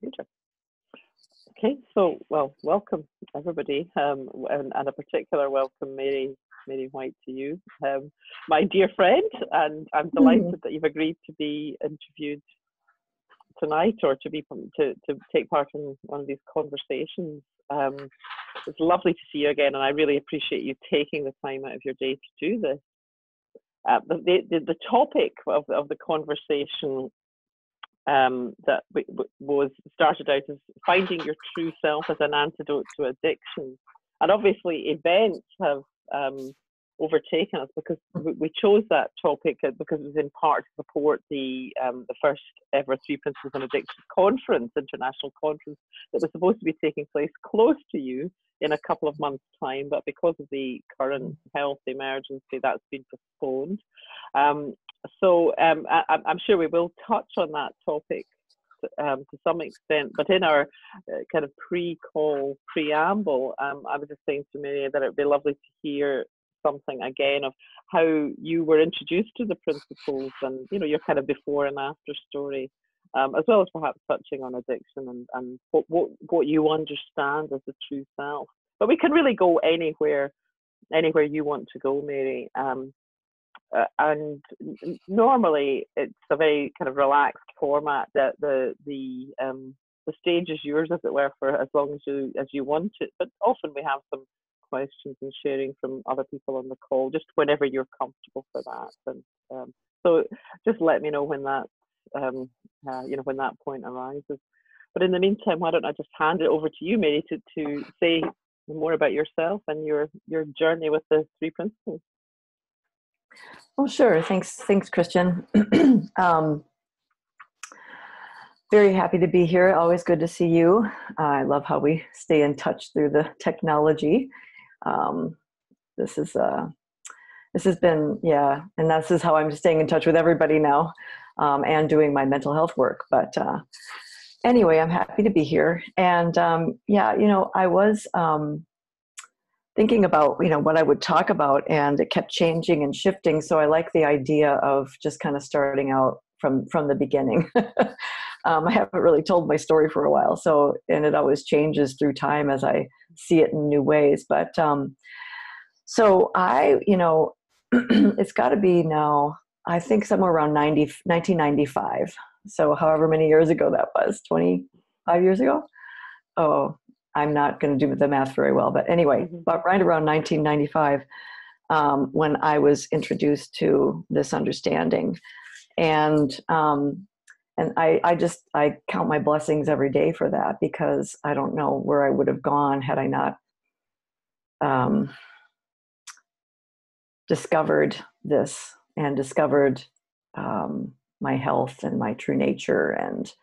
computer. Okay, so welcome everybody, and a particular welcome, Mary White, to you, my dear friend, and I'm delighted that you've agreed to be interviewed tonight, or to take part in one of these conversations. It's lovely to see you again, and I really appreciate you taking the time out of your day to do this. The topic of the conversation that was started out as finding your true self as an antidote to addiction, and obviously events have overtaken us because we chose that topic because it was in part to support the first ever Three Principles on Addiction conference, international conference, that was supposed to be taking place close to you in a couple of months' time, but because of the current health emergency, that's been postponed. So I'm sure we will touch on that topic to some extent, but in our kind of pre-call preamble, I was just saying to Mary that it would be lovely to hear something again of how you were introduced to the principles, and your kind of before and after story, as well as perhaps touching on addiction and what you understand as the true self. But we can really go anywhere you want to go, Mary. And normally it's a very kind of relaxed format. That the stage is yours, as it were, for as long as you want it. But often we have some questions and sharing from other people on the call, just whenever you're comfortable for that. And so just let me know when that when that point arises. But in the meantime, why don't I just hand it over to you, Mary, to say more about yourself and your journey with the Three Principles. Well, sure. Thanks, Christian. Very happy to be here. Always good to see you. I love how we stay in touch through the technology. This has been, and this is how I'm staying in touch with everybody now, and doing my mental health work. But anyway, I'm happy to be here. And I was thinking about what I would talk about, and it kept changing and shifting. So I like the idea of just kind of starting out from the beginning. I haven't really told my story for a while, and it always changes through time as I see it in new ways. But so I, it's got to be now, I think somewhere around 1995. So however many years ago that was, 25 years ago. Oh, I'm not going to do the math very well, but anyway, but right around 1995, when I was introduced to this understanding, and I count my blessings every day for that, because I don't know where I would have gone had I not discovered this, and discovered my health and my true nature, and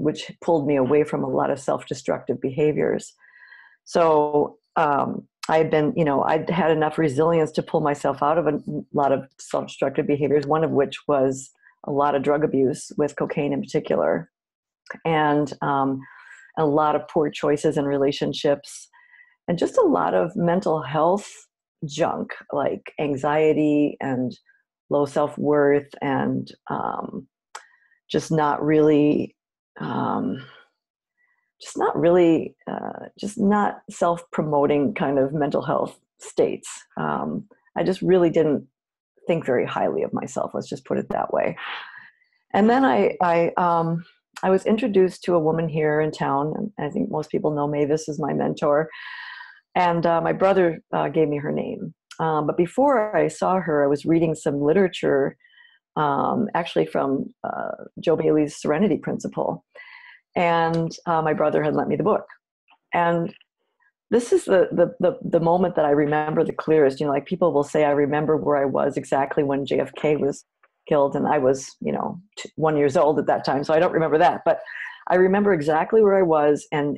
which pulled me away from a lot of self-destructive behaviors. So I'd had enough resilience to pull myself out of a lot of self-destructive behaviors, one of which was a lot of drug abuse, with cocaine in particular, and a lot of poor choices in relationships, and just a lot of mental health junk, like anxiety and low self-worth, and just not self-promoting kind of mental health states. I just really didn't think very highly of myself. Let's just put it that way. And then I was introduced to a woman here in town, and I think most people know Mavis is my mentor. And my brother gave me her name. But before I saw her, I was reading some literature, actually from Joe Bailey's Serenity Principle. And my brother had lent me the book. And this is the moment that I remember the clearest. Like people will say, I remember where I was exactly when JFK was killed. And I was, 1 year old at that time. So I don't remember that. But I remember exactly where I was, and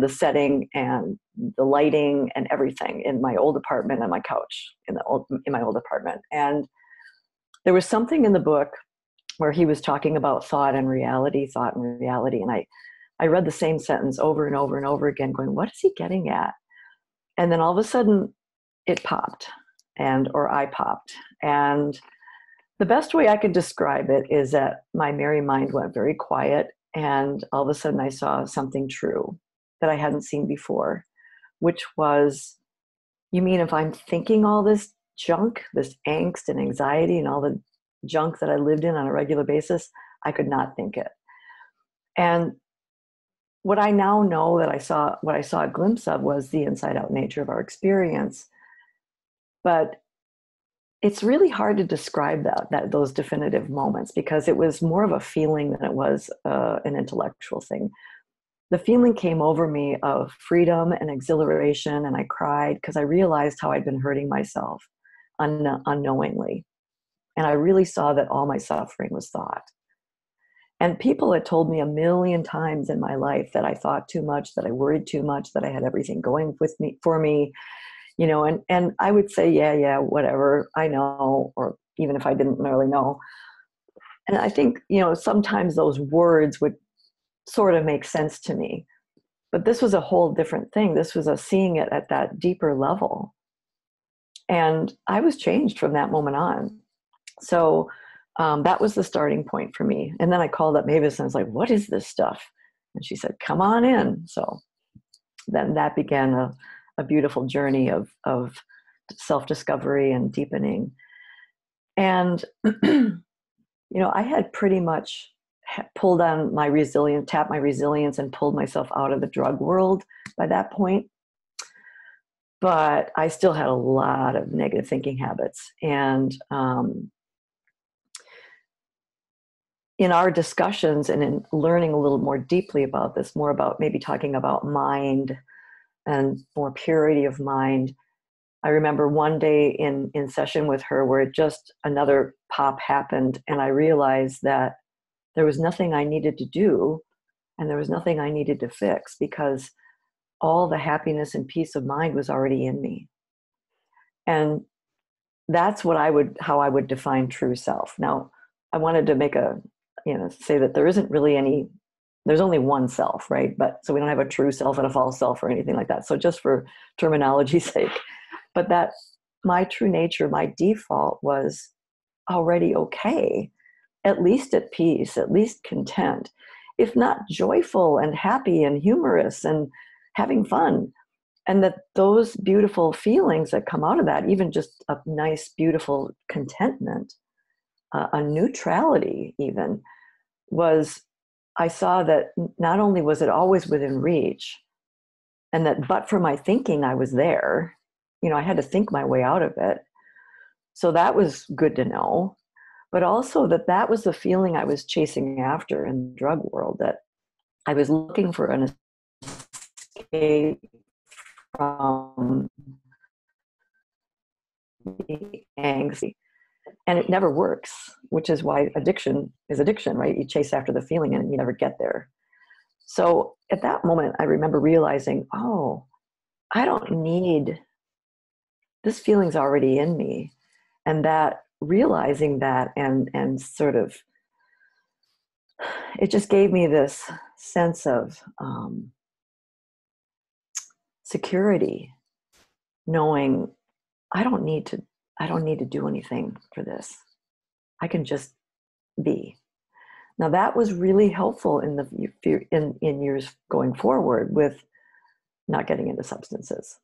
the setting and the lighting and everything in my old apartment, and my couch in my old apartment. And there was something in the book where he was talking about thought and reality. And I read the same sentence over and over and over again, going, what is he getting at? And then all of a sudden it popped, or I popped. And The best way I could describe it is that my merry mind went very quiet, and all of a sudden I saw something true that I hadn't seen before, which was, you mean if I'm thinking all this junk, this angst and anxiety and all the junk that I lived in on a regular basis, I could not think it. And what I now know that what I saw a glimpse of was the inside out nature of our experience. But it's really hard to describe those definitive moments, because it was more of a feeling than it was an intellectual thing. The feeling came over me of freedom and exhilaration, and I cried because I realized how I'd been hurting myself unknowingly. And I really saw that all my suffering was thought. And people had told me a million times in my life that I thought too much, that I worried too much, that I had everything going for me, and I would say, yeah, whatever, I know, or even if I didn't really know. And I think, sometimes those words would sort of make sense to me. But this was a whole different thing. This was seeing it at that deeper level. And I was changed from that moment on. So that was the starting point for me. And then I called up Mavis and I was like, what is this stuff? And she said, come on in. So then that began a beautiful journey of self-discovery and deepening. And, I had pretty much pulled on my resilience, tapped my resilience, and pulled myself out of the drug world by that point. But I still had a lot of negative thinking habits. And in our discussions and in learning a little more deeply about this, more about maybe talking about mind and more purity of mind, I remember one day in session with her where just another pop happened, and I realized that there was nothing I needed to do, and there was nothing I needed to fix, because all the happiness and peace of mind was already in me. And that's how I would define true self. Now, I wanted to say that there isn't really there's only one self, right? But so we don't have a true self and a false self or anything like that. So just for terminology's sake, but that my true nature, my default was already okay, at least at peace, at least content, if not joyful and happy and humorous and having fun. And that those beautiful feelings that come out of that, even just a nice, beautiful contentment, a neutrality even, I saw that not only was it always within reach, and that but for my thinking, I was there. I had to think my way out of it. So that was good to know. But also that was the feeling I was chasing after in the drug world, that I was looking for an escape from the anxiety. And it never works, which is why addiction is addiction, right? You chase after the feeling and you never get there. So at that moment, I remember realizing, I don't need, this feeling's already in me. And that realizing that and sort of, it just gave me this sense of security, knowing I don't need to do anything for this. I can just be. Now that was really helpful in years going forward with not getting into substances.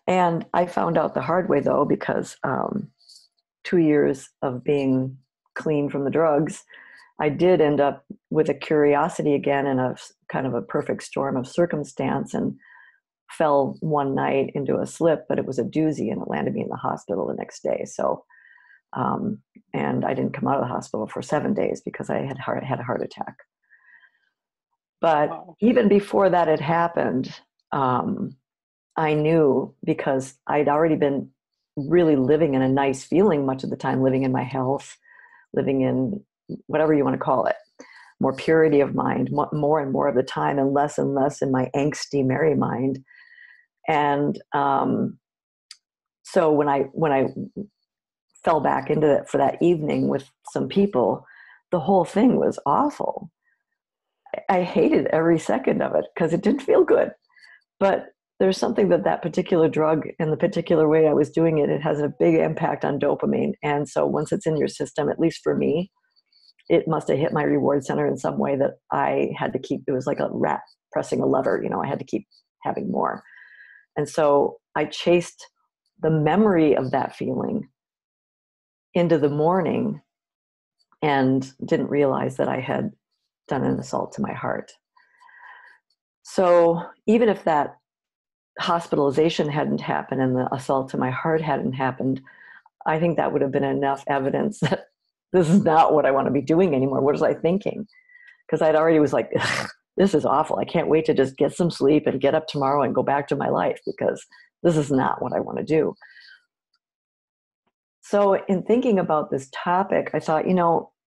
And I found out the hard way though, because 2 years of being clean from the drugs, I did end up with a curiosity again in a kind of a perfect storm of circumstance, and fell one night into a slip, but it was a doozy and it landed me in the hospital the next day. So, and I didn't come out of the hospital for 7 days because I had a heart attack. But even before that had happened, I knew, because I'd already been really living in a nice feeling much of the time, living in my health, living in whatever you want to call it, more purity of mind, more and more of the time, and less in my angsty merry mind. And so when I fell back into it for that evening with some people, the whole thing was awful. I hated every second of it because it didn't feel good. But there's something that particular drug and the particular way I was doing it, it has a big impact on dopamine. And so once it's in your system, at least for me, it must have hit my reward center in some way that I had to keep, it was like a rat pressing a lever, I had to keep having more. And so I chased the memory of that feeling into the morning and didn't realize that I had done an assault to my heart. So even if that hospitalization hadn't happened and the assault to my heart hadn't happened, I think that would have been enough evidence that this is not what I want to be doing anymore. What was I thinking? Because I'd already was like, this is awful. I can't wait to just get some sleep and get up tomorrow and go back to my life, because this is not what I want to do. So in thinking about this topic, I thought,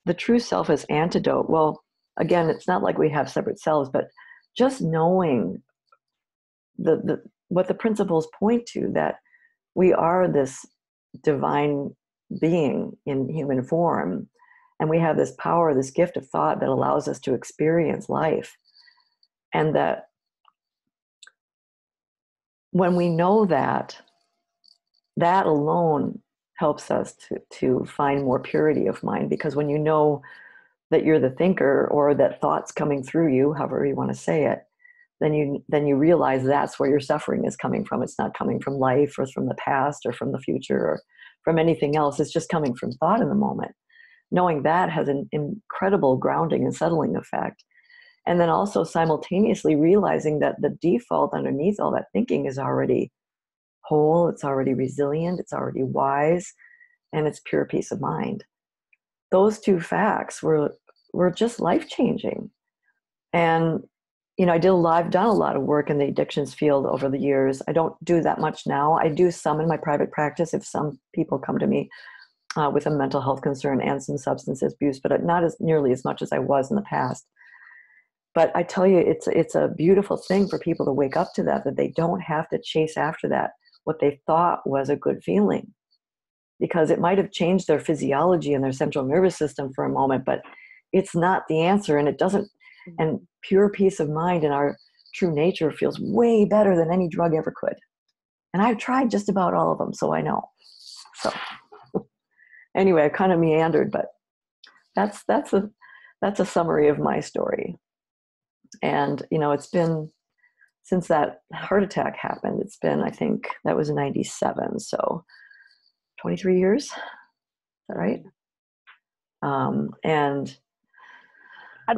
the true self is antidote. Well, again, it's not like we have separate selves, but just knowing what the principles point to, that we are this divine being in human form, and we have this power, this gift of thought that allows us to experience life. And that when we know that alone helps us to find more purity of mind, because when you know that you're the thinker, or that thought's coming through you, however you want to say it, then you realize that's where your suffering is coming from. It's not coming from life or from the past or from the future or from anything else. It's just coming from thought in the moment. Knowing that has an incredible grounding and settling effect. And then also simultaneously realizing that the default underneath all that thinking is already whole, it's already resilient, it's already wise, and it's pure peace of mind. Those two facts were just life-changing. And I've done a lot of work in the addictions field over the years. I don't do that much now. I do some in my private practice if some people come to me with a mental health concern and some substance abuse, but not as nearly as much as I was in the past. But I tell you, it's a beautiful thing for people to wake up to that they don't have to chase after that, what they thought was a good feeling, because it might have changed their physiology and their central nervous system for a moment, but it's not the answer, and it doesn't. And pure peace of mind in our true nature feels way better than any drug ever could. And I've tried just about all of them, so I know. So anyway, I kind of meandered, but that's a summary of my story. And it's been, since that heart attack happened, it's been, I think that was in 97, so 23 years. Is that right? And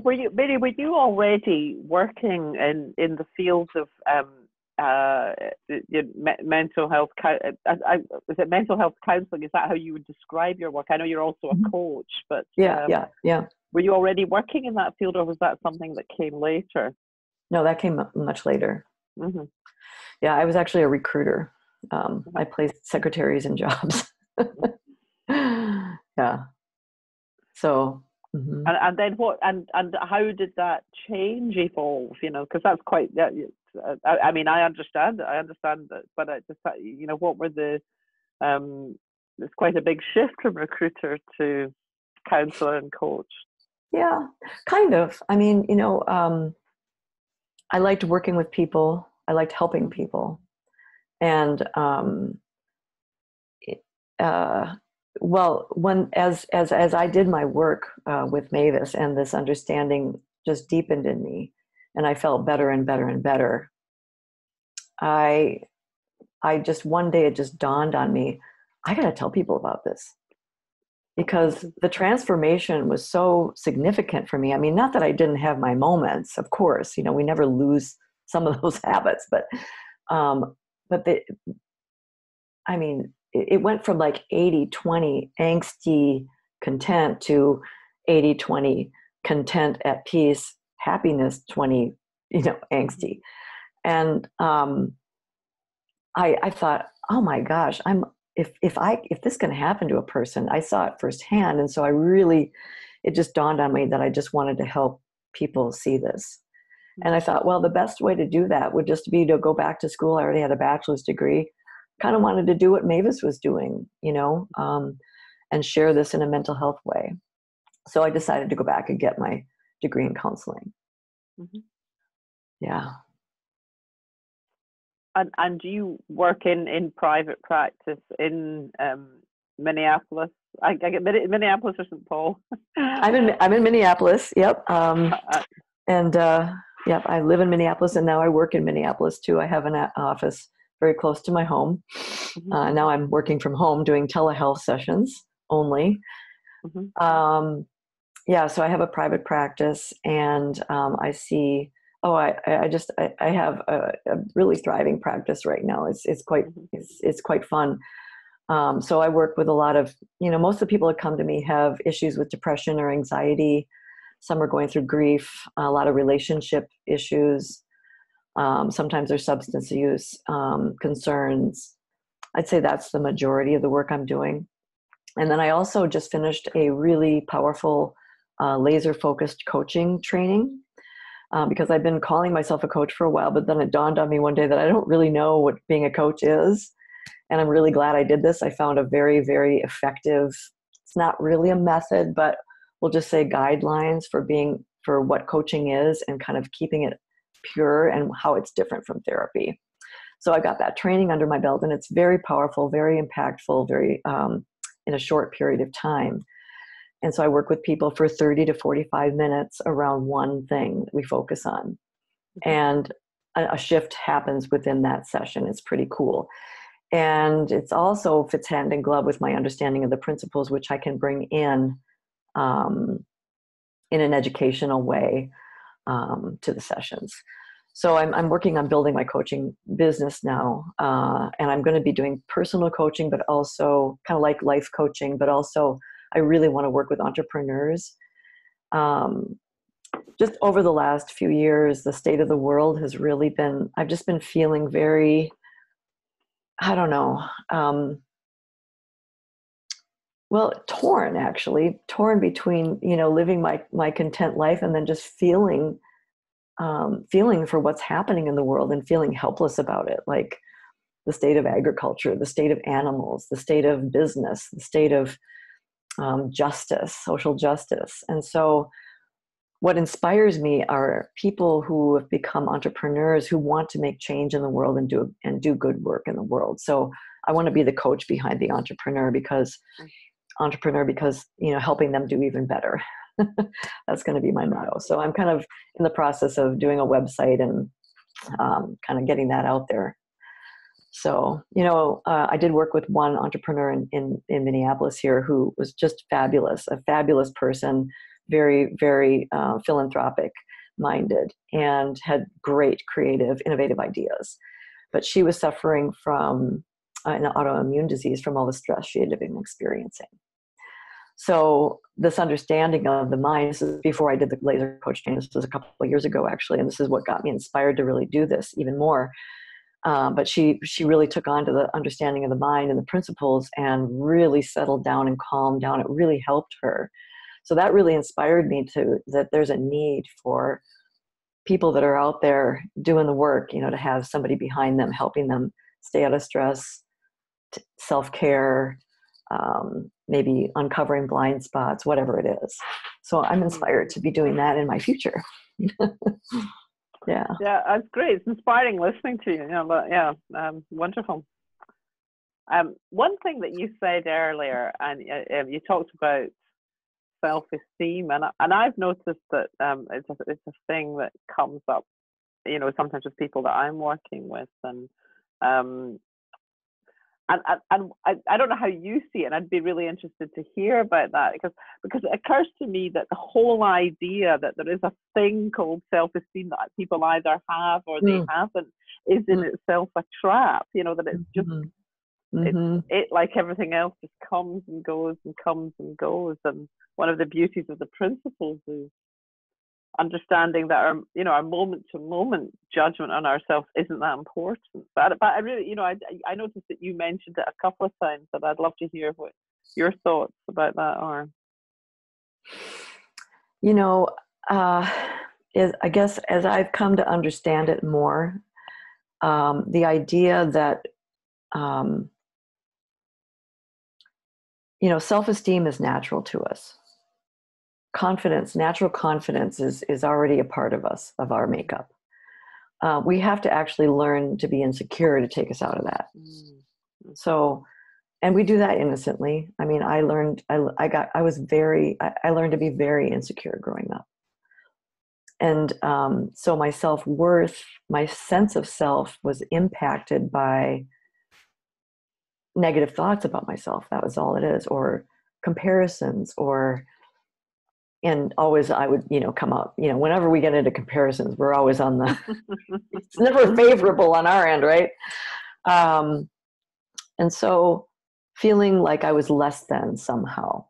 were you already working in the fields of mental health? Is it mental health counseling? Is that how you would describe your work? I know you're also a coach, but yeah. Were you already working in that field, or was that something that came later? No, that came much later. Mm-hmm. Yeah, I was actually a recruiter. I placed secretaries in jobs. Yeah. So. Mm-hmm. And then what? And how did that change evolve? Because that's quite. I mean, I understand that, but I just, what were the? It's quite a big shift from recruiter to counselor and coach. Yeah, kind of. I mean, I liked working with people. I liked helping people, and well, as I did my work with Mavis, and this understanding just deepened in me, and I felt better and better and better. I just, one day it just dawned on me, I got to tell people about this, because the transformation was so significant for me. I mean, not that I didn't have my moments, of course, we never lose some of those habits, but it went from like 80-20 angsty content to 80-20 content at peace, happiness 20, angsty. And I thought, oh my gosh, if this can happen to a person, I saw it firsthand. And so it just dawned on me that I just wanted to help people see this. And I thought, well, the best way to do that would just be to go back to school. I already had a bachelor's degree. Kind of wanted to do what Mavis was doing, and share this in a mental health way. So I decided to go back and get my degree in counseling. Mm-hmm. Yeah. And do you work in private practice in Minneapolis? I get Minneapolis or St. Paul. I'm in Minneapolis. Yep. And yep, I live in Minneapolis, and now I work in Minneapolis too. I have an office very close to my home. Now I'm working from home, doing telehealth sessions only. Yeah, so I have a private practice, and I see. Oh, I have a really thriving practice right now. It's quite fun. So I work with a lot of, most of the people that come to me have issues with depression or anxiety. Some are going through grief, a lot of relationship issues. Sometimes there's substance use concerns. I'd say that's the majority of the work I'm doing. And then I also just finished a really powerful laser-focused coaching training because I've been calling myself a coach for a while, but then it dawned on me one day that I don't really know what being a coach is. And I'm really glad I did this. I found a very, very effective, it's not really a method, but we'll just say guidelines for what coaching is and kind of keeping it pure and how it's different from therapy. So I got that training under my belt, and it's very powerful, very impactful, very in a short period of time. And so I work with people for 30 to 45 minutes around one thing that we focus on. And a shift happens within that session. It's pretty cool. And it's also fits hand in glove with my understanding of the principles, which I can bring in an educational way to the sessions. So I'm working on building my coaching business now, and I'm going to be doing personal coaching, but also kind of like life coaching, but also I really want to work with entrepreneurs. Just over the last few years, the state of the world has really been, I've just been feeling very, I don't know, well, torn between, living my content life and then just feeling for what's happening in the world and feeling helpless about it. Like the state of agriculture, the state of animals, the state of business, the state of justice, social justice. And so what inspires me are people who have become entrepreneurs who want to make change in the world and do good work in the world. So I want to be the coach behind the entrepreneur because helping them do even better. That's going to be my motto. So I'm kind of in the process of doing a website and kind of getting that out there. So, I did work with one entrepreneur in Minneapolis here who was just fabulous, a fabulous person, very, very philanthropic minded, and had great creative, innovative ideas. But she was suffering from an autoimmune disease from all the stress she had been experiencing. So this understanding of the mind, this is before I did the laser coach training, this was a couple of years ago actually, and this is what got me inspired to really do this even more. But she really took on to the understanding of the mind and the principles and really settled down and calmed down. It really helped her. So that really inspired me that there's a need for people that are out there doing the work, to have somebody behind them, helping them stay out of stress, self-care, maybe uncovering blind spots, whatever it is. So I'm inspired to be doing that in my future. Yeah. Yeah, that's great. It's inspiring listening to you. Wonderful. One thing that you said earlier, and you talked about self-esteem, and I've noticed that it's a thing that comes up, sometimes with people that I'm working with, and I don't know how you see it, and I'd be really interested to hear about that because it occurs to me that the whole idea that there is a thing called self-esteem that people either have or they haven't is in itself a trap. That it's just it like everything else just comes and goes and comes and goes. And one of the beauties of the principles is understanding that our moment to moment judgment on ourselves isn't that important. But I really, I noticed that you mentioned it a couple of times, and I'd love to hear what your thoughts about that are. I guess as I've come to understand it more, the idea that self-esteem is natural to us. Natural confidence is already a part of us, of our makeup. we have to actually learn to be insecure to take us out of that. So, and we do that innocently. I mean, I learned to be very insecure growing up. And so my self-worth, my sense of self was impacted by negative thoughts about myself. That was all it is, or comparisons, and always I would, come up, whenever we get into comparisons, we're always on the, it's never favorable on our end, right? And so feeling like I was less than somehow.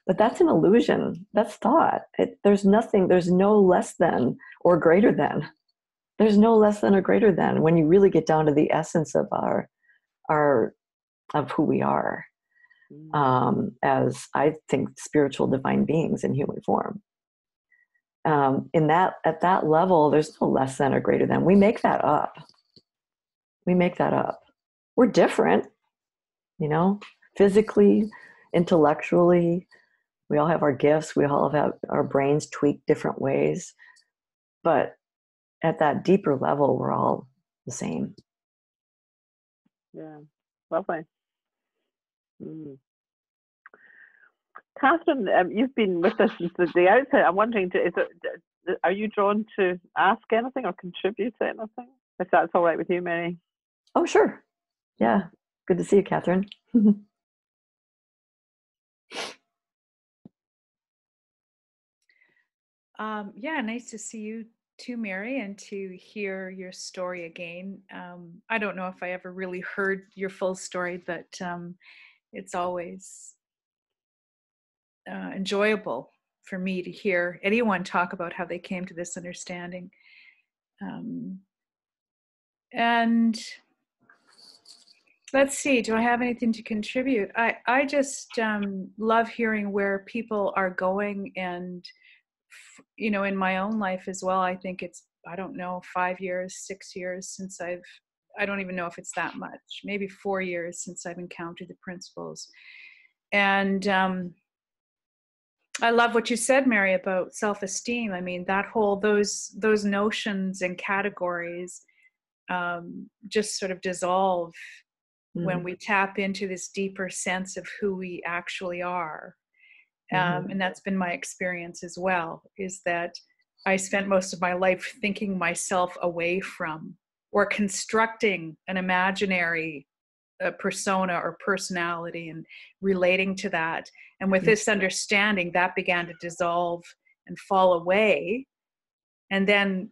But that's an illusion. That's thought. There's no less than or greater than. There's no less than or greater than when you really get down to the essence of of who we are, as I think spiritual divine beings in human form. At that level, there's no less than or greater than. We make that up. We're different, physically, intellectually. We all have our gifts. We all have our brains tweaked different ways. But at that deeper level, we're all the same. Yeah, lovely. Catherine, you've been with us since the outset. I'm wondering, are you drawn to ask anything or contribute to anything? If that's all right with you, Mary. Oh, sure. Yeah. Good to see you, Catherine. Yeah, nice to see you too, Mary, and to hear your story again. I don't know if I ever really heard your full story, but it's always enjoyable for me to hear anyone talk about how they came to this understanding. And let's see, do I have anything to contribute? I just love hearing where people are going, and in my own life as well. I think it's, I don't know, 5 years, 6 years since I don't even know if it's that much, maybe 4 years since I've encountered the principles. And I love what you said, Mary, about self-esteem. I mean, those notions and categories just sort of dissolve when we tap into this deeper sense of who we actually are. And that's been my experience as well, is that I spent most of my life thinking myself away from or constructing an imaginary persona or personality and relating to that. And with this understanding, that began to dissolve and fall away. And then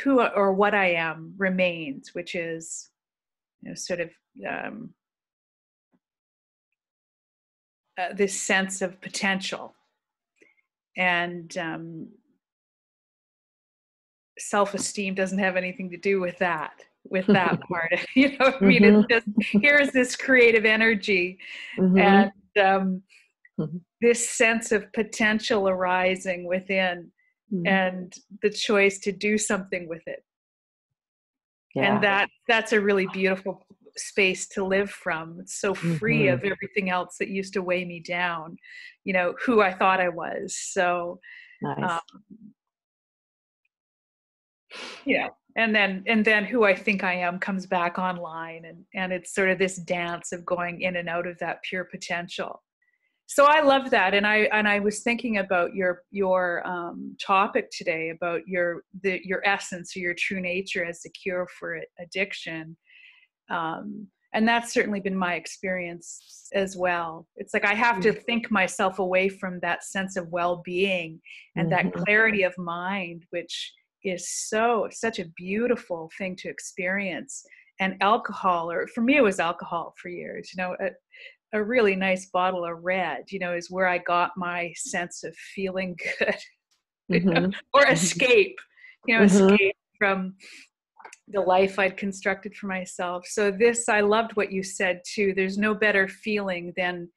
who or what I am remains, which is sort of this sense of potential. And self-esteem doesn't have anything to do with that part. I mean, it's just, here's this creative energy, and this sense of potential arising within, and the choice to do something with it. And that's a really beautiful space to live from. It's so free of everything else that used to weigh me down, who I thought I was. So nice. And then who I think I am comes back online, and it's sort of this dance of going in and out of that pure potential. So I love that. And I was thinking about your topic today about your essence or your true nature as the cure for addiction. And that's certainly been my experience as well. It's like I have to think myself away from that sense of well-being and that clarity of mind, which is such a beautiful thing to experience. And alcohol, or for me it was alcohol for years, a really nice bottle of red, is where I got my sense of feeling good, or escape, escape from the life I'd constructed for myself. So I loved what you said too. There's no better feeling than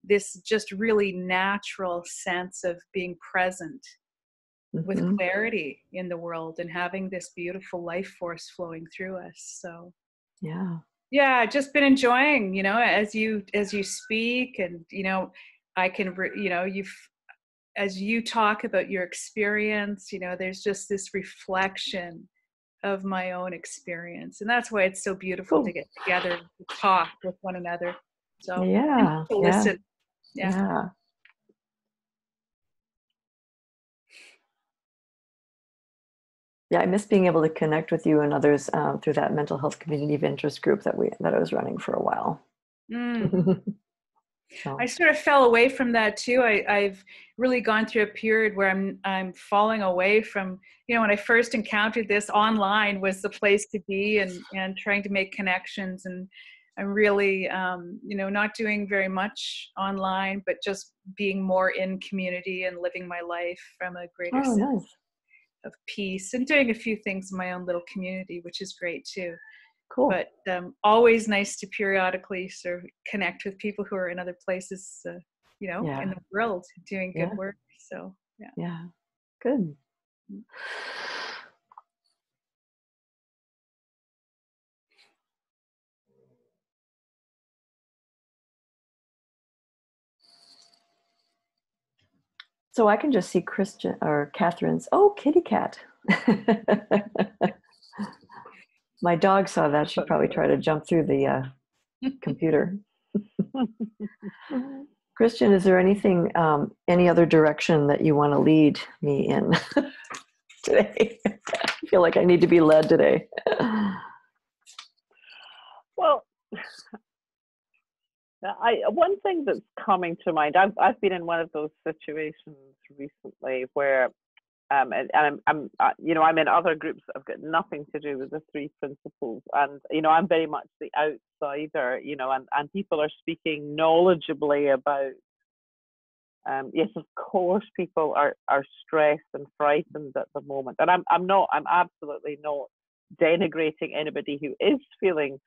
this just really natural sense of being present with clarity in the world and having this beautiful life force flowing through us. So yeah, just been enjoying, as you speak, and I can as you talk about your experience, there's just this reflection of my own experience. And that's why it's so beautiful to get together, to talk with one another. So yeah, to listen. Yeah. Yeah, I miss being able to connect with you and others through that mental health community of interest group that I was running for a while. So. I sort of fell away from that too. I've really gone through a period where I'm falling away from, when I first encountered this, online was the place to be, and trying to make connections. And I'm really, not doing very much online, but just being more in community and living my life from a greater sense of peace, and doing a few things in my own little community, which is great too. Cool. But always nice to periodically sort of connect with people who are in other places, in the world doing good work. So, yeah. Good. So I can just see Christian or Catherine's. Oh, kitty cat. My dog saw that. She'd probably try to jump through the computer. Christian, is there anything, any other direction that you want to lead me in today? I feel like I need to be led today. Well, one thing that's coming to mind, I've been in one of those situations recently where, and I'm in other groups that have got nothing to do with the three principles, and I'm very much the outsider, and people are speaking knowledgeably about. Yes, of course, people are stressed and frightened at the moment, and I'm absolutely not denigrating anybody who is feeling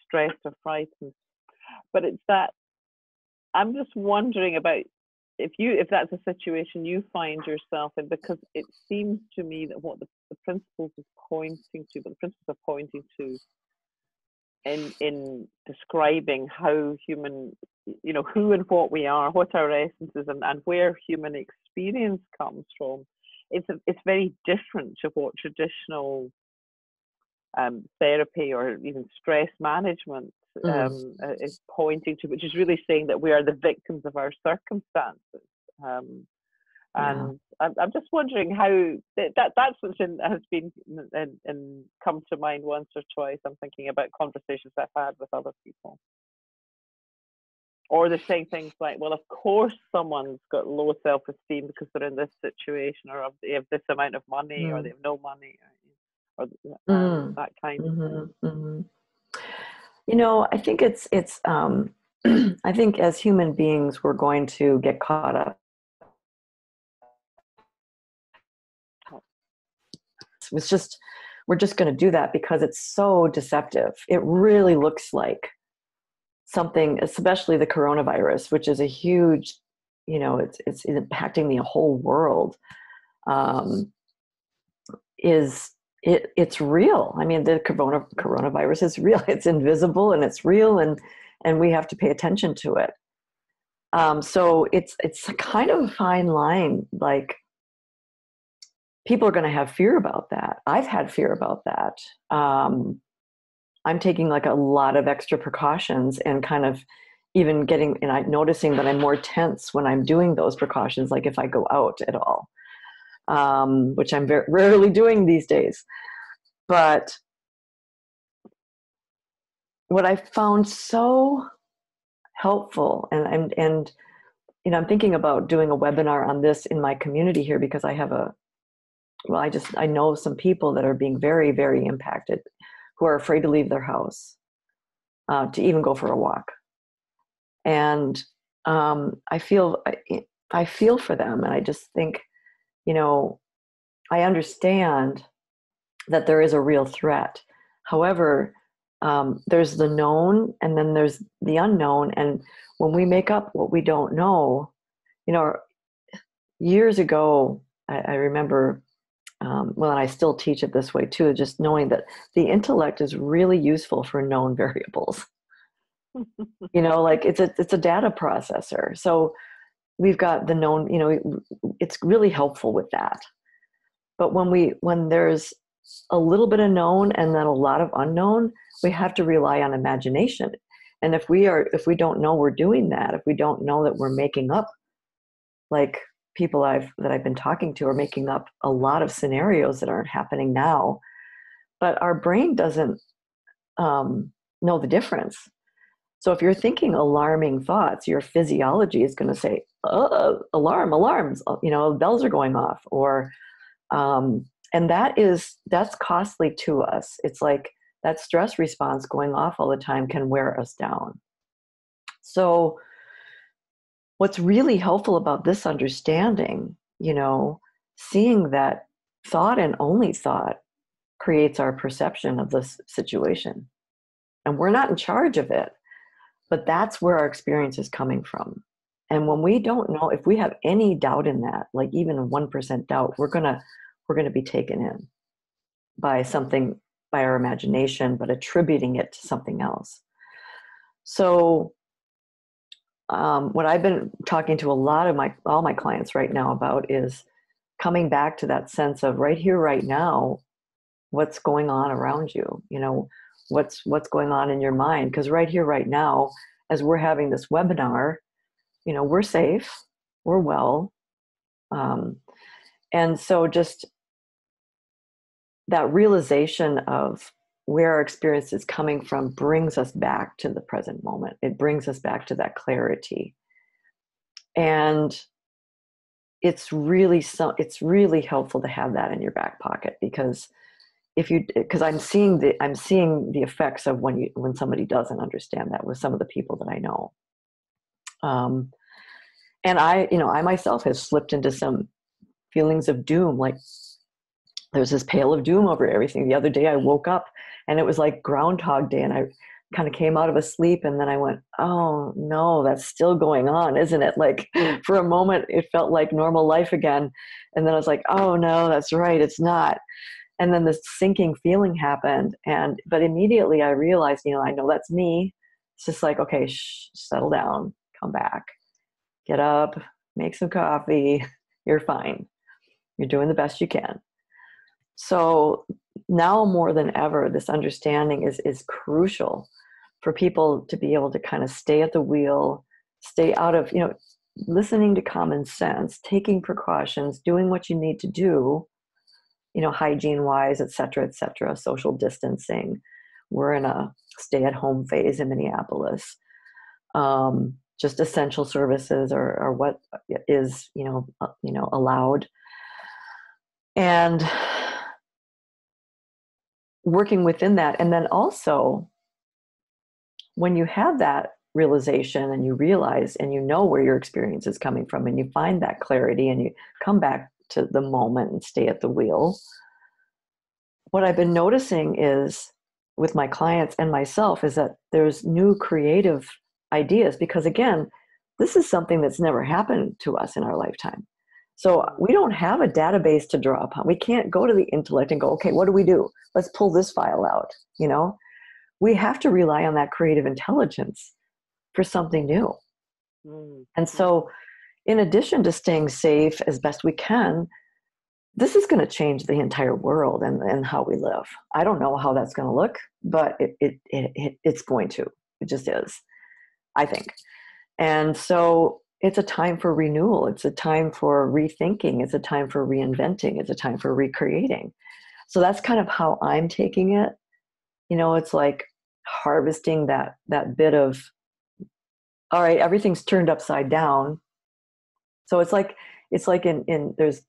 stressed or frightened, but it's that I'm just wondering about if that's a situation you find yourself in, because it seems to me that what the principles is pointing to, but the principles are pointing to in describing how human, who and what we are, what our essence is, and where human experience comes from. It's very different to what traditional therapy or even stress management is pointing to, which is really saying that we are the victims of our circumstances. And I'm just wondering how that's something that has been and come to mind once or twice. I'm thinking about conversations I've had with other people. Or they're saying things like, well, of course someone's got low self-esteem because they're in this situation, or they have this amount of money, or they have no money, or that kind of thing. I think it's I think as human beings, we're going to get caught up. We're just going to do that because it's so deceptive. It really looks like something, especially the coronavirus, which is a huge, it's impacting the whole world. It's real. I mean, the coronavirus is real. It's invisible and it's real, and we have to pay attention to it. So it's a kind of a fine line. Like, people are going to have fear about that. I've had fear about that. I'm taking like a lot of extra precautions, and kind of even I'm noticing that I'm more tense when I'm doing those precautions, like if I go out at all, which I'm very rarely doing these days. But what I found so helpful, and I'm thinking about doing a webinar on this in my community here, because I have I know some people that are being very, very impacted, who are afraid to leave their house, to even go for a walk. And I feel for them, and I just think, I understand that there is a real threat. However, there's the known, and then there's the unknown. And when we make up what we don't know, years ago, I remember, and I still teach it this way too, just knowing that the intellect is really useful for known variables. Like it's a data processor. So we've got the known, it's really helpful with that. But when there's a little bit of known and then a lot of unknown, we have to rely on imagination. And if we don't know we're doing that, if we don't know that we're making up, like people that I've been talking to are making up a lot of scenarios that aren't happening now, but our brain doesn't know the difference. So if you're thinking alarming thoughts, your physiology is going to say, alarms, bells are going off, or and that's costly to us. It's like that stress response going off all the time can wear us down. So what's really helpful about this understanding, seeing that thought and only thought creates our perception of this situation. And we're not in charge of it, but that's where our experience is coming from. And when we don't know, if we have any doubt in that, like even 1% doubt, we're gonna be taken in by something, by our imagination, but attributing it to something else. So what I've been talking to all my clients right now about is coming back to that sense of right here, right now, what's going on around you, what's going on in your mind. Because right here, right now, as we're having this webinar, we're safe, we're well. And so just that realization of where our experience is coming from brings us back to the present moment. It brings us back to that clarity. And it's really helpful to have that in your back pocket, because I'm seeing the effects of when somebody doesn't understand that with some of the people that I know. And I myself have slipped into some feelings of doom, like there's this pale of doom over everything. The other day I woke up and it was like Groundhog Day, and I kind of came out of a sleep, and then I went, oh no, that's still going on, isn't it? Like for a moment it felt like normal life again. And then I was like, oh no, that's right, it's not. And then this sinking feeling happened. But immediately I realized, I know that's me. It's just like, okay, settle down, come back, get up, make some coffee. You're fine. You're doing the best you can. So now more than ever, this understanding is crucial for people to be able to kind of stay at the wheel, stay out of, listening to common sense, taking precautions, doing what you need to do, hygiene wise, et cetera, social distancing. We're in a stay at home phase in Minneapolis. Just essential services are what is, allowed. And working within that. And then also, when you have that realization and you realize and you know where your experience is coming from, and you find that clarity and you come back to the moment and stay at the wheel, what I've been noticing is with my clients and myself is that there's new creative ideas, because again, this is something that's never happened to us in our lifetime. So we don't have a database to draw upon. We can't go to the intellect and go, okay, what do? Let's pull this file out. We have to rely on that creative intelligence for something new. Mm-hmm. And so in addition to staying safe as best we can, this is going to change the entire world and how we live. I don't know how that's going to look, but it's going to. It just is, I think. And so it's a time for renewal. It's a time for rethinking. It's a time for reinventing. It's a time for recreating. So that's kind of how I'm taking it. It's like harvesting that bit of, all right, everything's turned upside down. So it's like in there's,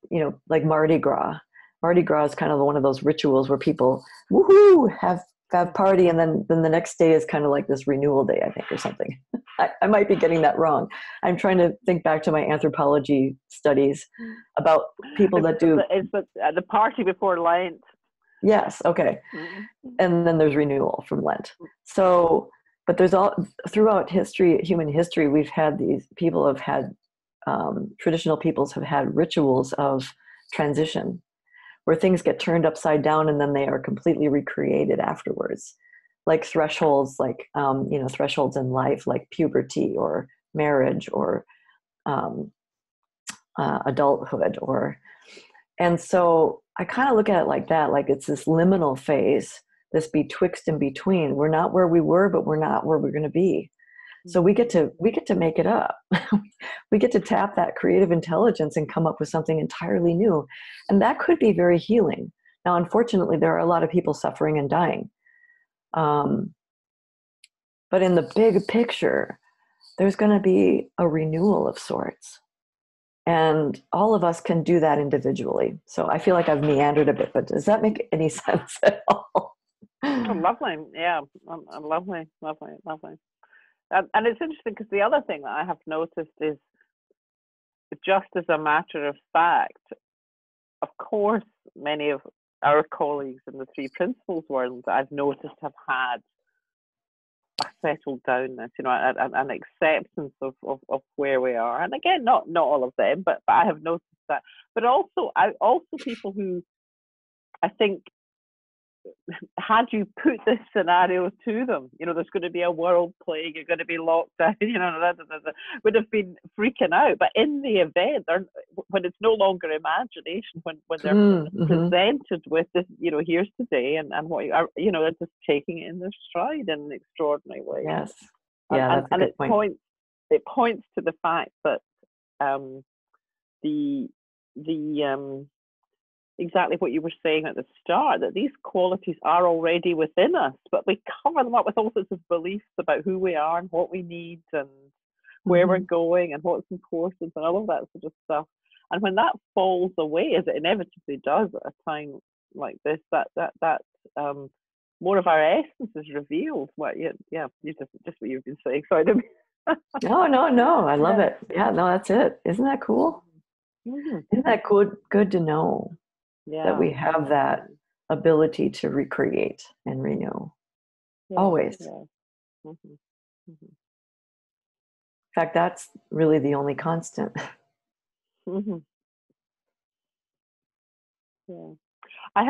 like Mardi Gras. Mardi Gras is kind of one of those rituals where people, woohoo, have party, and then the next day is kind of like this renewal day, I think, or something. I might be getting that wrong. I'm trying to think back to my anthropology studies about people that do. It's the party before Lent. Yes. Okay. Mm-hmm. And then there's renewal from Lent. So, but there's throughout history, human history, we've had traditional peoples have had rituals of transition, where things get turned upside down and then they are completely recreated afterwards, like thresholds, thresholds in life, like puberty or marriage or adulthood, and so I kind of look at it like that, like it's this liminal phase, this betwixt and between. We're not where we were, but we're not where we're going to be. So we get to make it up. We get to tap that creative intelligence and come up with something entirely new. And that could be very healing. Now, unfortunately, there are a lot of people suffering and dying. But in the big picture, there's going to be a renewal of sorts. And all of us can do that individually. So I feel like I've meandered a bit, but does that make any sense at all? Oh, lovely. Yeah, lovely. And it's interesting because the other thing that I have noticed is, just as a matter of fact, of course, many of our colleagues in the Three Principles world that I've noticed have had a settled downness, an acceptance of where we are. And again, not all of them, but I have noticed that. But also people who I think, had you put this scenario to them, there's going to be a world plague, you're going to be locked down, would have been freaking out. But in the event, when it's no longer imagination, when they're presented with this, here's today and what you are, they're just taking it in their stride in an extraordinary way. Yes. Yeah, that's a good point. It points to the fact that exactly what you were saying at the start, that these qualities are already within us, but we cover them up with all sorts of beliefs about who we are and what we need and where we're going and what's important and all of that sort of stuff. And when that falls away, as it inevitably does at a time like this, that more of our essence is revealed. You just what you've been saying. Sorry. No, I love it. Yeah, no, that's it. Isn't that cool? Mm-hmm. Isn't that good to know? That we have that ability to recreate and renew. Always. Yeah. Mm-hmm. Mm-hmm. In fact, that's really the only constant. Mm-hmm. Yeah. I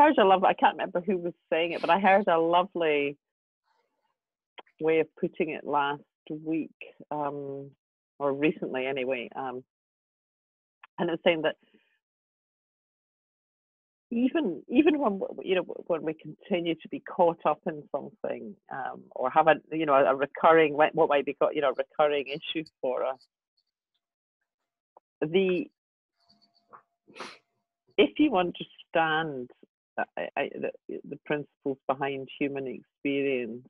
can't remember who was saying it, but I heard a lovely way of putting it last week, or recently anyway. And it's saying that even when we continue to be caught up in something, or have a recurring, what might be called a recurring issue for us, if you understand the principles behind human experience,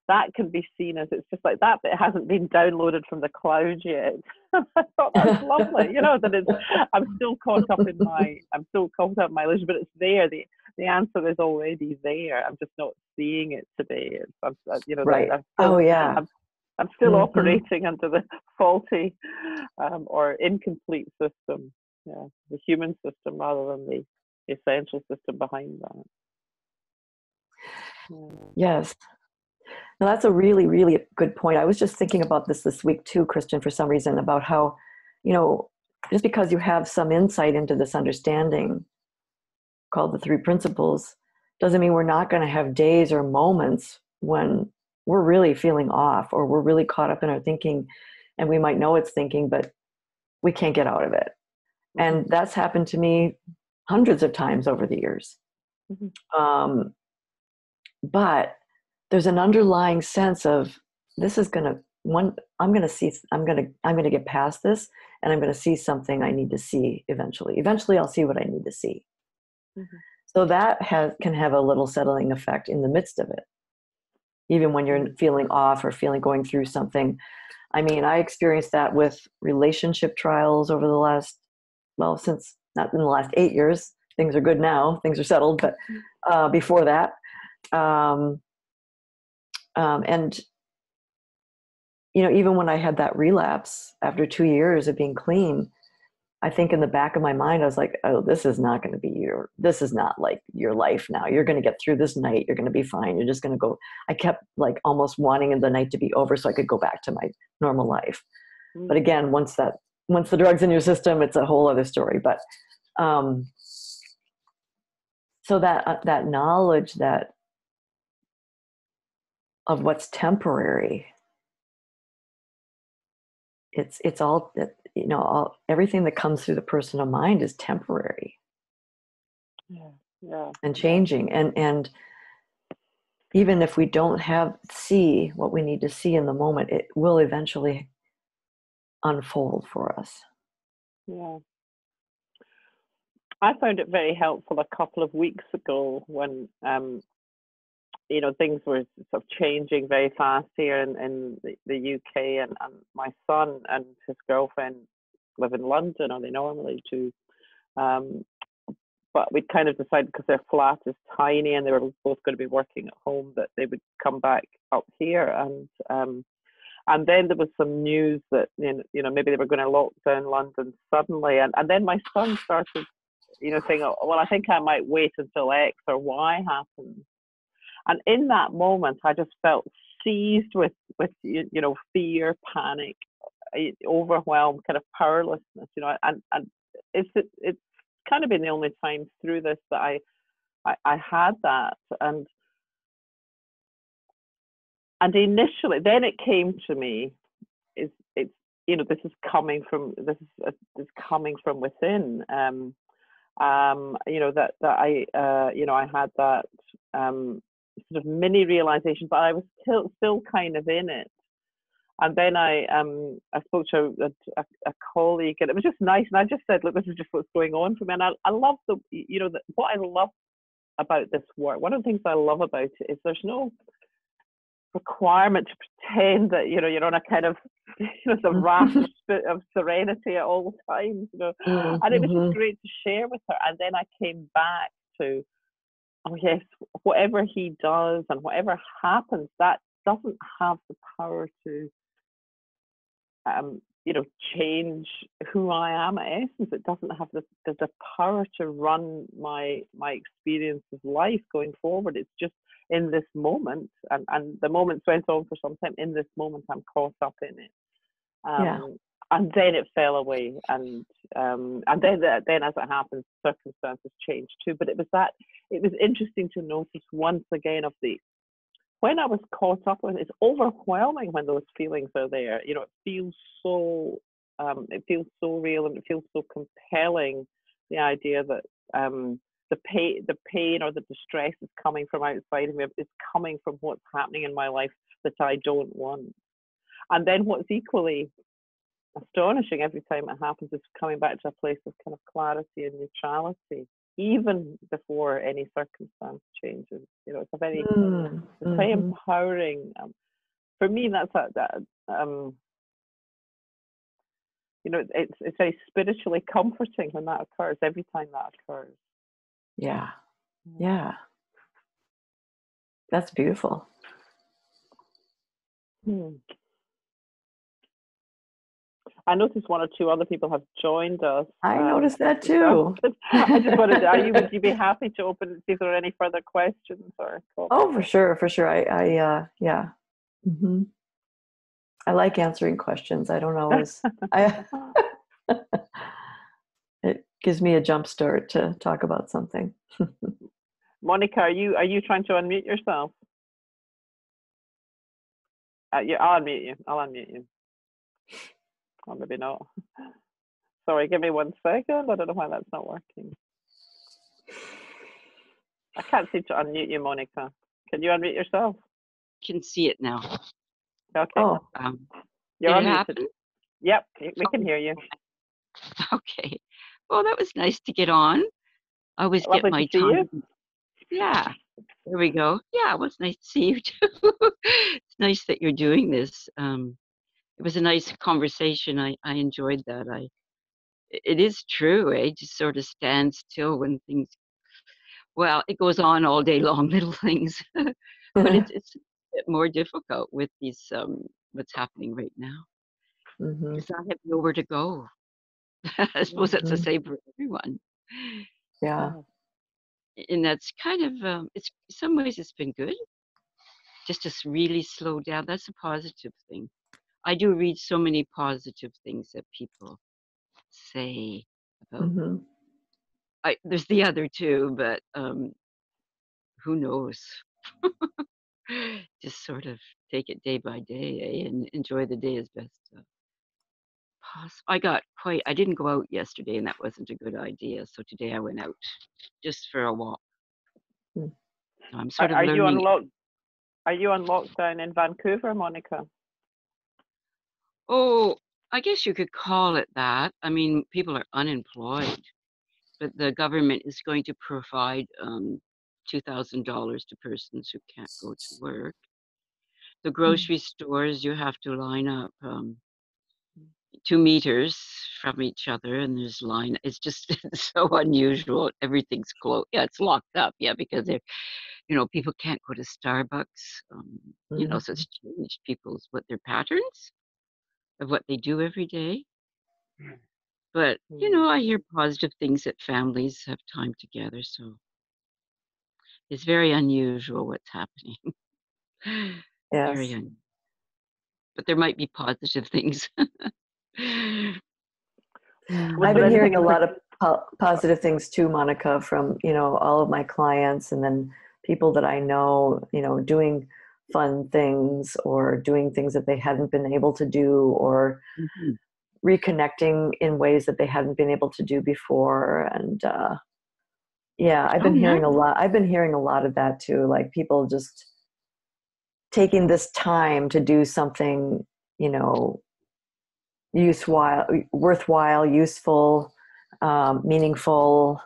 that can be seen as, it's just like that, but it hasn't been downloaded from the cloud yet. I thought that's lovely. That I'm still caught up in my illusion, but it's there. The answer is already there. I'm just not seeing it today. Right. I'm still operating under the faulty or incomplete system. Yeah, the human system rather than the essential system behind that. Yes. Now, that's a really, really good point. I was just thinking about this week too, Christian, for some reason, about how, just because you have some insight into this understanding called the Three Principles, doesn't mean we're not going to have days or moments when we're really feeling off, or we're really caught up in our thinking, and we might know it's thinking, but we can't get out of it. And that's happened to me hundreds of times over the years. Mm-hmm. But there's an underlying sense of, this is I'm going to get past this, and I'm going to see something I need to see eventually. Eventually I'll see what I need to see. Mm-hmm. So that can have a little settling effect in the midst of it. Even when you're feeling off or going through something. I mean, I experienced that with relationship trials over the last, since not in the last 8 years. Things are good now. Things are settled. But before that, and even when I had that relapse after 2 years of being clean, I think in the back of my mind, I was like, oh, this is not like your life now. You're going to get through this night. You're going to be fine. You're just going to go. I kept like almost wanting the night to be over so I could go back to my normal life. Mm-hmm. But again, once the drug's in your system, it's a whole other story. But so that knowledge of what's temporary, it's all, everything that comes through the personal mind is temporary. Yeah. Yeah. and changing. And even if we don't see what we need to see in the moment, it will eventually unfold for us. Yeah. I found it very helpful a couple of weeks ago when things were sort of changing very fast here in the UK, and my son and his girlfriend live in London, or they normally do. But we kind of decided, because their flat is tiny and they were both going to be working at home, that they would come back up here. And then there was some news that maybe they were going to lock down London suddenly, and then my son started saying, oh, well, I think I might wait until X or Y happens. And in that moment, I just felt seized with fear, panic, overwhelmed, kind of powerlessness, and it's kind of been the only time through this that I had that, and initially, then it came to me, it's this is coming from within, that I I had that sort of mini realization, but I was still kind of in it. And then I spoke to a colleague, and it was just nice. And I just said, look, this is just what's going on for me. And I love what I love about this work. One of the things I love about it is there's no requirement to pretend that you're on a kind of some raft of serenity at all times. And it was just great to share with her. And then I came back to, oh yes, whatever he does and whatever happens, that doesn't have the power to change who I am at essence. It doesn't have the power to run my experience of life going forward. It's just in this moment, and the moments went on for some time. In this moment, I'm caught up in it. And then it fell away, and then as it happens, circumstances changed too. But it was interesting to notice once again when I was caught up with it. It's overwhelming when those feelings are there. It feels so real, and it feels so compelling. The idea that the pain or the distress is coming from outside of me. It's coming from what's happening in my life that I don't want. And then what's equally astonishing every time it happens is coming back to a place of kind of clarity and neutrality, even before any circumstance changes. It's a very, it's very empowering. For me, that's it's very spiritually comforting when that occurs. Every time that occurs. Yeah, that's beautiful. I noticed one or two other people have joined us. I noticed that too. I just wanted to, would you be happy to open and see if there are any further questions or comments? Oh, for sure. Yeah. I like answering questions. I don't always. It gives me a jump start to talk about something. Monica, are you trying to unmute yourself? Yeah, I'll unmute you. Or maybe not. Sorry, give me 1 second. I don't know why that's not working. I can't seem to unmute you, Monica. Can you unmute yourself? Can see it now. Okay. Oh, you're did it unmuted. happen? Yep, we can hear you. Okay. Well, that was nice to get on. I always Lovely get my to see time. you. Yeah. There we go. Yeah, it was nice to see you too. It's nice that you're doing this. It was a nice conversation. I enjoyed that. It is true. Just sort of stand still when things. Well, it goes on all day long, little things, but it's a bit more difficult with these what's happening right now. Because I have nowhere to go. I suppose that's the same for everyone. Yeah. And that's kind of it's in some ways it's been good. Just to really slow down. That's a positive thing. I do read so many positive things that people say about. There's the other two, but who knows? Just sort of take it day by day, and enjoy the day as best I didn't go out yesterday, and that wasn't a good idea. So today I went out just for a walk. Hmm. So I'm sort of Are you on learning. Are you on lockdown in Vancouver, Monica? Oh, I guess you could call it that. I mean, people are unemployed, but the government is going to provide $2,000 to persons who can't go to work. The grocery stores, you have to line up 2 meters from each other, and there's line. It's just it's so unusual. Everything's closed. Yeah, it's locked up. Yeah, because people can't go to Starbucks. So it's changed their patterns of what they do every day. But I hear positive things that families have time together. So it's very unusual what's happening. Very Yes. unusual. But there might be positive things. I've been hearing a lot of positive things too, Monica, from, all of my clients, and then people that I know, doing fun things or doing things that they hadn't been able to do, or reconnecting in ways that they hadn't been able to do before. And I've been hearing a lot. I've been hearing a lot of that too, like people just taking this time to do something, worthwhile, useful, meaningful.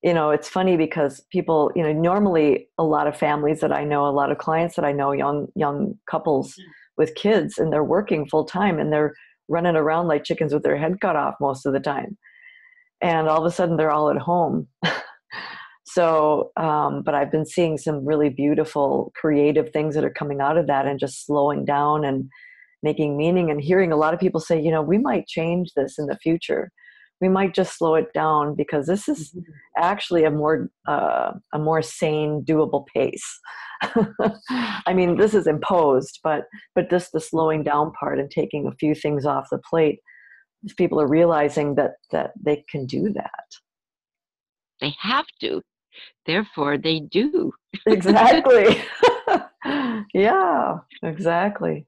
It's funny because people, normally a lot of families that I know, a lot of clients that I know, young couples with kids, and they're working full time, and they're running around like chickens with their head cut off most of the time. And all of a sudden they're all at home. So, but I've been seeing some really beautiful, creative things that are coming out of that, and just slowing down and making meaning, and hearing a lot of people say, we might change this in the future. We might just slow it down, because this is actually a more sane, doable pace. I mean, this is imposed, but just the slowing down part and taking a few things off the plate, people are realizing that they can do that. They have to. Therefore, they do. Exactly. Yeah, exactly.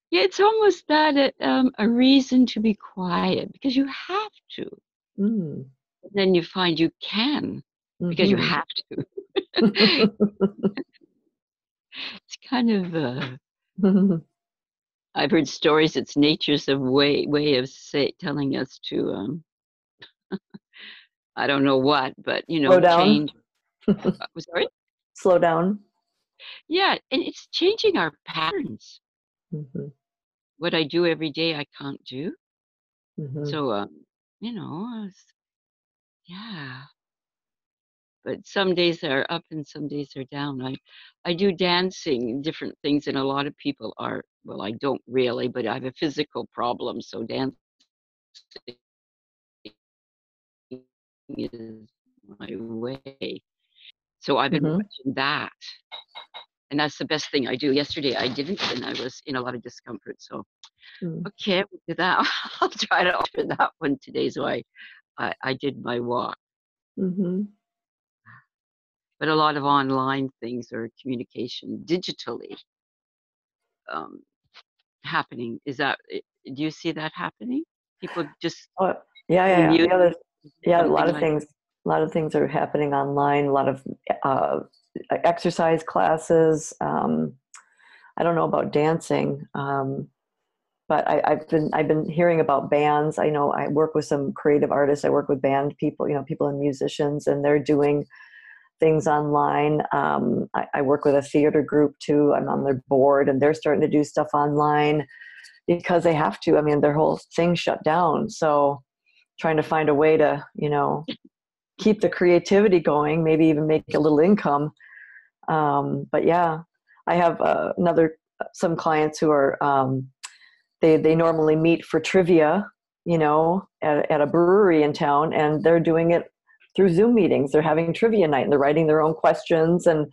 Yeah, it's almost that a reason to be quiet, because you have to. Then you find you can, because you have to. It's kind of I've heard stories. It's nature's way of telling us to I don't know what, but Slow down. change. Sorry. Slow down. Yeah, and it's changing our patterns. What I do every day, I can't do. So, yeah. But some days are up and some days are down. I do dancing, different things, and a lot of people are, well, I don't really, but I have a physical problem, so dancing is my way. So I've been watching that. And that's the best thing I do. Yesterday I didn't, and I was in a lot of discomfort. So, okay, we'll do that. I'll try to alter that one today. So I did my walk. But a lot of online things or communication digitally happening. Do you see that happening? People just yeah. A lot of like things. A lot of things are happening online. A lot of exercise classes. I don't know about dancing, but I've been hearing about bands. I know I work with some creative artists. I work with band people, people and musicians, and they're doing things online. I work with a theater group too. I'm on their board, and they're starting to do stuff online because they have to. I mean, their whole thing shut down. So trying to find a way to, keep the creativity going, maybe even make a little income. But yeah, I have some clients who are, they normally meet for trivia, at a brewery in town, and they're doing it through Zoom meetings. They're having trivia night, and they're writing their own questions, and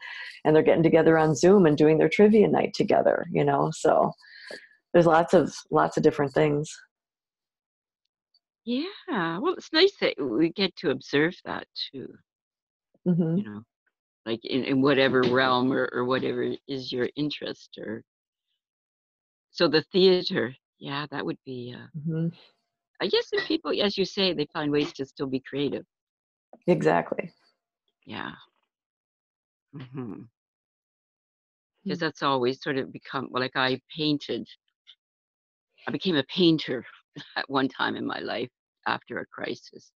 they're getting together on Zoom and doing their trivia night together, so there's lots of different things. Yeah, well, it's nice that we get to observe that too. Like in whatever realm or whatever is your interest, or So the theater, yeah, that would be. Mm-hmm. I guess if people, as you say, they find ways to still be creative. Exactly. Yeah. Because that's always sort of become, well, like I became a painter at one time in my life after a crisis.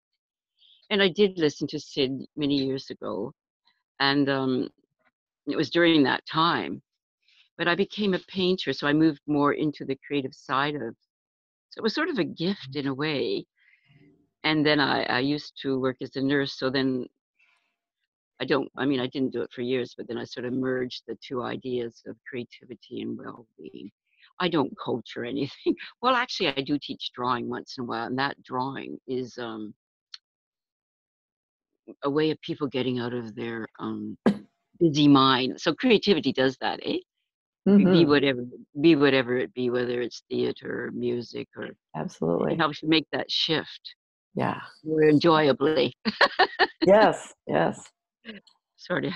And I did listen to Syd many years ago. And it was during that time. But I became a painter, so I moved more into the creative side of. So it was sort of a gift in a way. And then I used to work as a nurse. So then I didn't do it for years, but then I sort of merged the two ideas of creativity and well-being. I don't coach or anything. Well, actually, I do teach drawing once in a while, and that drawing is a way of people getting out of their busy mind. So creativity does that, eh? Be Mm-hmm. whatever it be, whether it's theater or music, or it Absolutely. helps you make that shift Yeah. more enjoyably. Yes. Yes. Sort of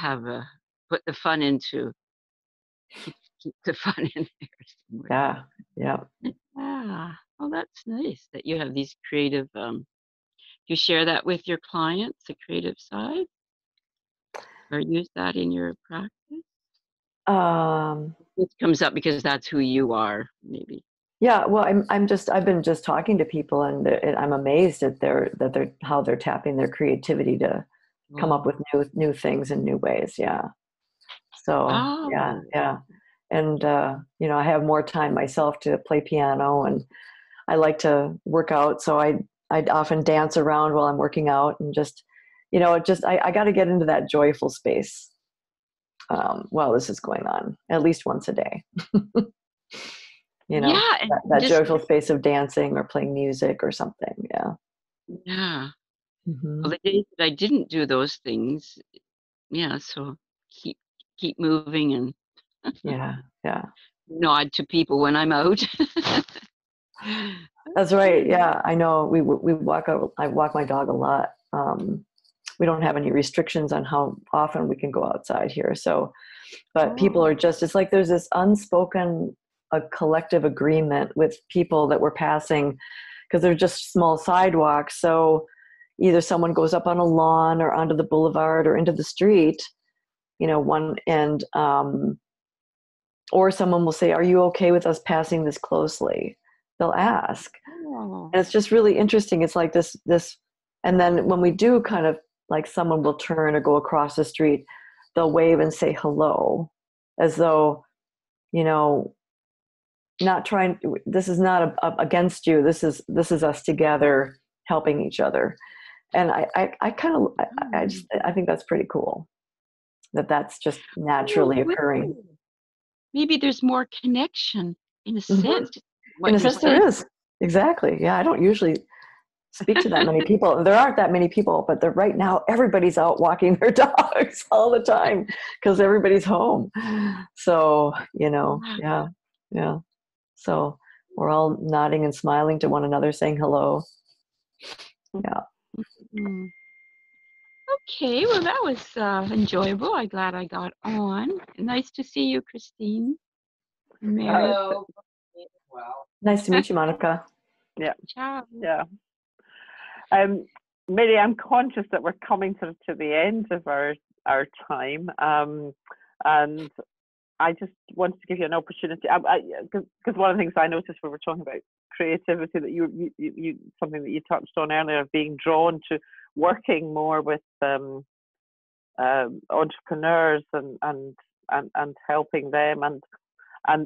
put the fun into keep the fun in there somewhere. Yeah. Yeah. Ah, well, that's nice that you have these creative. You share that with your clients, the creative side, or use that in your practice. It comes up because that's who you are, maybe. Yeah, well, I've been just talking to people, and I'm amazed at how they're tapping their creativity to come up with new things in new ways. Yeah. So Oh, yeah, and I have more time myself to play piano, and I like to work out, so I often dance around while I'm working out, and I got to get into that joyful space while this is going on, at least once a day. yeah, and that just joyful space of dancing or playing music or something. Yeah. yeah. Mm-hmm. Well, the days that I didn't do those things, yeah. So keep moving and Yeah. Yeah. nod to people when I'm out. That's right. Yeah, I know. We walk out. I walk my dog a lot. We don't have any restrictions on how often we can go outside here. So, but people are just, it's like there's this unspoken a collective agreement with people that we're passing, because they're just small sidewalks. So either someone goes up on a lawn or onto the boulevard or into the street, one end, or someone will say, "Are you okay with us passing this closely?" They'll ask. And it's just really interesting. It's like this, and then when we do, kind of like someone will turn or go across the street, they'll wave and say hello, as though, not trying, this is not against you. This is us together helping each other. And I think that's pretty cool, that's just naturally occurring. Maybe there's more connection in a sense. In a sense, there is. Exactly. Yeah, I don't usually speak to that many people. There aren't that many people, but right now everybody's out walking their dogs all the time because everybody's home. So, yeah. So we're all nodding and smiling to one another, saying hello. Yeah. Mm-hmm. Okay, well, that was enjoyable. I'm glad I got on. Nice to see you, Christine. Mary. Hello. Well, nice to meet you, Monica. Yeah. Ciao. Yeah. Mary, I'm conscious that we're coming to the end of our time, and I just wanted to give you an opportunity, because one of the things I noticed when we're talking about creativity, that you something that you touched on earlier, of being drawn to working more with entrepreneurs and helping them, and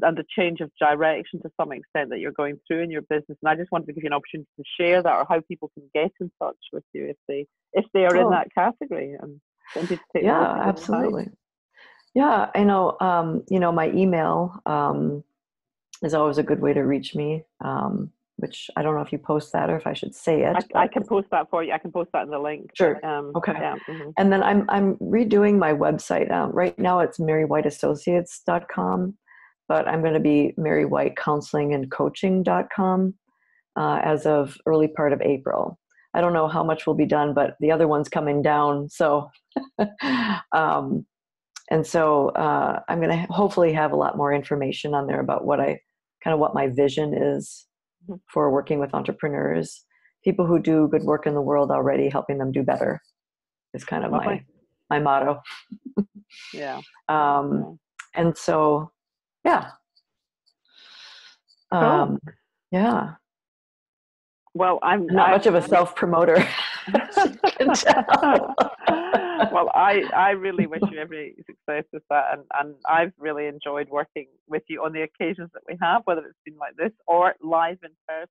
the change of direction to some extent that you're going through in your business. And I just wanted to give you an opportunity to share that, or how people can get in touch with you if they are in that category and wanted to take absolutely time. Yeah, I know. My email is always a good way to reach me, which I don't know if you post that or if I should say it. I can post that for you. I can post that in the link. Sure. Okay. Yeah. Mm-hmm. And then I'm redoing my website. Right now it's marywhiteassociates.com, but I'm going to be marywhitecounselingandcoaching.com as of early part of April. I don't know how much will be done, but the other one's coming down. So, and so I'm going to hopefully have a lot more information on there about what I kind of what my vision is for working with entrepreneurs. People who do good work in the world already, helping them do better is kind of my motto. Yeah. And so, yeah. Cool. Yeah. Well, I'm not much of a self-promoter. Well, I really wish you every success with that, and I've really enjoyed working with you on the occasions that we have, whether it's been like this or live in person.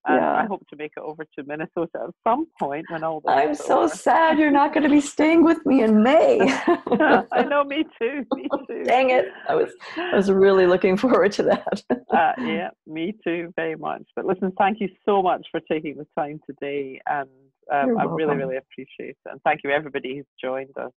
And I hope to make it over to Minnesota at some point when all this I'm is so over. sad you're not going to be staying with me in May. I know, me too. Me too. Dang it! I was really looking forward to that. Yeah, me too, very much. But listen, thank you so much for taking the time today, and I really, really appreciate it. And thank you everybody who's joined us.